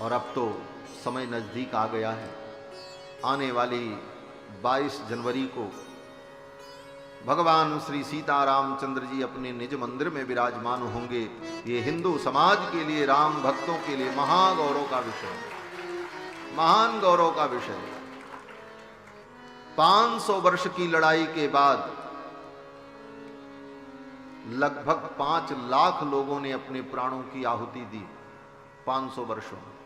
और अब तो समय नजदीक आ गया है। आने वाली 22 जनवरी को भगवान श्री सीतारामचंद्र जी अपने निज मंदिर में विराजमान होंगे। ये हिंदू समाज के लिए, राम भक्तों के लिए महागौरव का विषय है, महान गौरव का विषय है। 500 वर्ष की लड़ाई के बाद लगभग 5 लाख लोगों ने अपने प्राणों की आहुति दी 500 वर्षों में,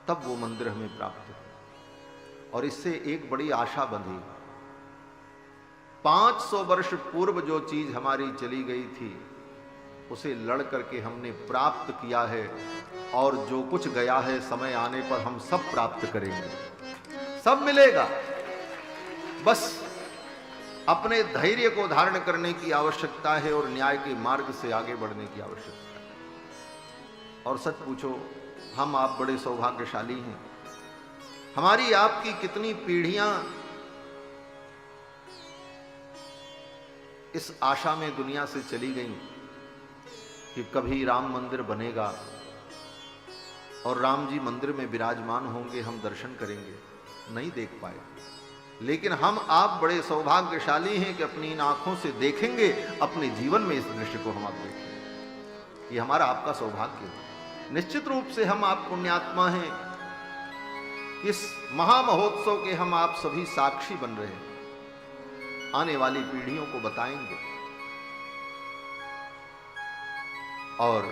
तब वो मंदिर हमें प्राप्त हुआ। और इससे एक बड़ी आशा बंधी। 500 वर्ष पूर्व जो चीज हमारी चली गई थी उसे लड़ करके हमने प्राप्त किया है, और जो कुछ गया है समय आने पर हम सब प्राप्त करेंगे, सब मिलेगा। बस अपने धैर्य को धारण करने की आवश्यकता है और न्याय के मार्ग से आगे बढ़ने की आवश्यकता है। और सच पूछो, हम आप बड़े सौभाग्यशाली हैं। हमारी आपकी कितनी पीढ़ियां इस आशा में दुनिया से चली गईं कि कभी राम मंदिर बनेगा और राम जी मंदिर में विराजमान होंगे, हम दर्शन करेंगे, नहीं देख पाए। लेकिन हम आप बड़े सौभाग्यशाली हैं कि अपनी इन आंखों से देखेंगे, अपने जीवन में इस दृश्य को हम आप देखेंगे। ये हमारा आपका सौभाग्य है। निश्चित रूप से हम आप पुण्यात्मा हैं। इस महामहोत्सव के हम आप सभी साक्षी बन रहे हैं, आने वाली पीढ़ियों को बताएंगे। और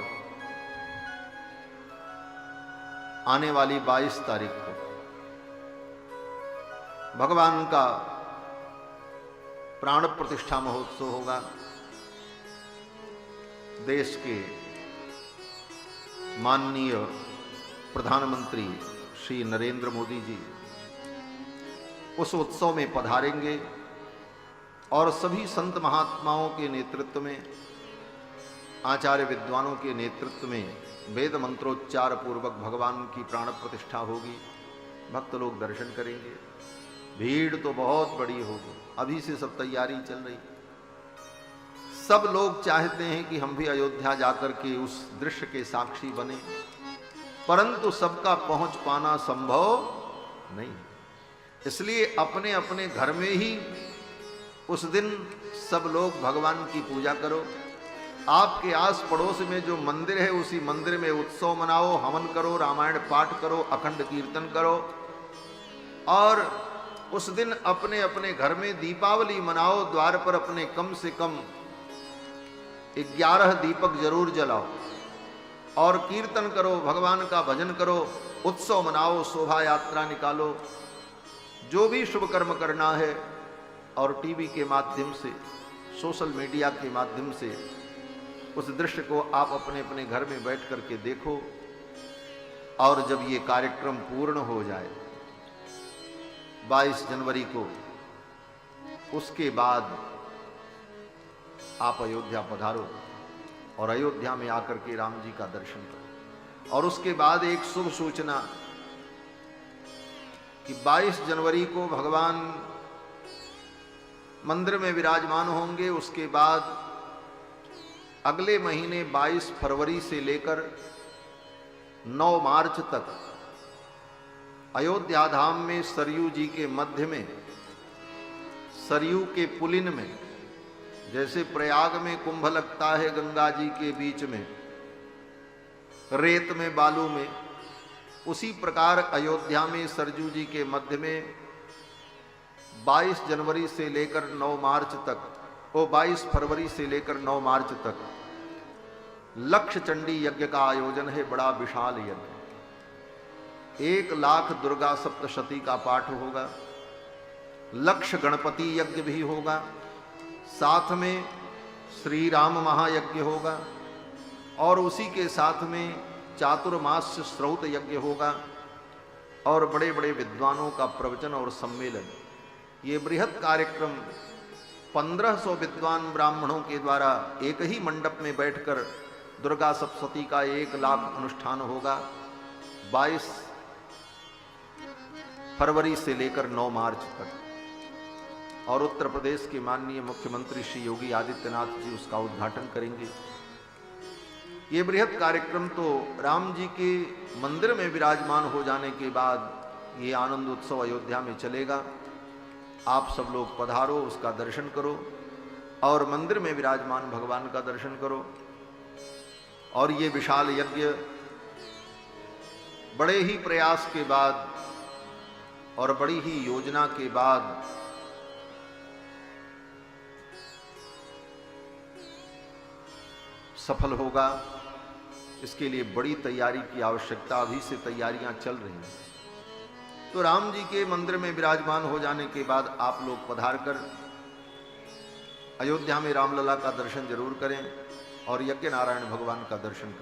आने वाली 22 तारीख को भगवान का प्राण प्रतिष्ठा महोत्सव होगा। देश के माननीय प्रधानमंत्री श्री नरेंद्र मोदी जी उस उत्सव में पधारेंगे और सभी संत महात्माओं के नेतृत्व में, आचार्य विद्वानों के नेतृत्व में वेद मंत्रोच्चार पूर्वक भगवान की प्राण प्रतिष्ठा होगी। भक्त लोग दर्शन करेंगे। भीड़ तो बहुत बड़ी होगी, अभी से सब तैयारी चल रही। सब लोग चाहते हैं कि हम भी अयोध्या जाकर के उस दृश्य के साक्षी बने, परंतु सबका पहुंच पाना संभव नहीं। इसलिए अपने अपने घर में ही उस दिन सब लोग भगवान की पूजा करो। आपके आस पड़ोस में जो मंदिर है उसी मंदिर में उत्सव मनाओ, हवन करो, रामायण पाठ करो, अखंड कीर्तन करो। और उस दिन अपने अपने घर में दीपावली मनाओ। द्वार पर अपने कम से कम 11 दीपक जरूर जलाओ और कीर्तन करो, भगवान का भजन करो, उत्सव मनाओ, शोभा यात्रा निकालो, जो भी शुभ कर्म करना है। और टीवी के माध्यम से, सोशल मीडिया के माध्यम से उस दृश्य को आप अपने अपने घर में बैठ करके देखो। और जब ये कार्यक्रम पूर्ण हो जाए 22 जनवरी को, उसके बाद आप अयोध्या पधारो और अयोध्या में आकर के राम जी का दर्शन करो। और उसके बाद एक शुभ सूचना कि 22 जनवरी को भगवान मंदिर में विराजमान होंगे। उसके बाद अगले महीने 22 फरवरी से लेकर 9 मार्च तक अयोध्या धाम में सरयू जी के मध्य में, सरयू के पुलिन में, जैसे प्रयाग में कुंभ लगता है गंगा जी के बीच में, रेत में, बालू में, उसी प्रकार अयोध्या में सरयू जी के मध्य में 22 जनवरी से लेकर 9 मार्च तक, 22 फरवरी से लेकर 9 मार्च तक लक्ष चंडी यज्ञ का आयोजन है। बड़ा विशाल यज्ञ, 1 लाख दुर्गा सप्तशती का पाठ होगा, लक्ष गणपति यज्ञ भी होगा, साथ में श्री राम महायज्ञ होगा और उसी के साथ में चातुर्मास श्रौत यज्ञ होगा और बड़े बड़े विद्वानों का प्रवचन और सम्मेलन। ये बृहद कार्यक्रम 1500 विद्वान ब्राह्मणों के द्वारा एक ही मंडप में बैठकर दुर्गा सप्तशती का 1 लाख अनुष्ठान होगा 22 फरवरी से लेकर 9 मार्च तक। और उत्तर प्रदेश के माननीय मुख्यमंत्री श्री योगी आदित्यनाथ जी उसका उद्घाटन करेंगे। ये बृहद कार्यक्रम तो राम जी के मंदिर में विराजमान हो जाने के बाद ये आनंद उत्सव अयोध्या में चलेगा। आप सब लोग पधारो, उसका दर्शन करो और मंदिर में विराजमान भगवान का दर्शन करो। और ये विशाल यज्ञ बड़े ही प्रयास के बाद और बड़ी ही योजना के बाद सफल होगा। इसके लिए बड़ी तैयारी की आवश्यकता, अभी से तैयारियां चल रही हैं। तो राम जी के मंदिर में विराजमान हो जाने के बाद आप लोग पधार कर अयोध्या में रामलला का दर्शन जरूर करें और यज्ञ नारायण भगवान का दर्शन करें।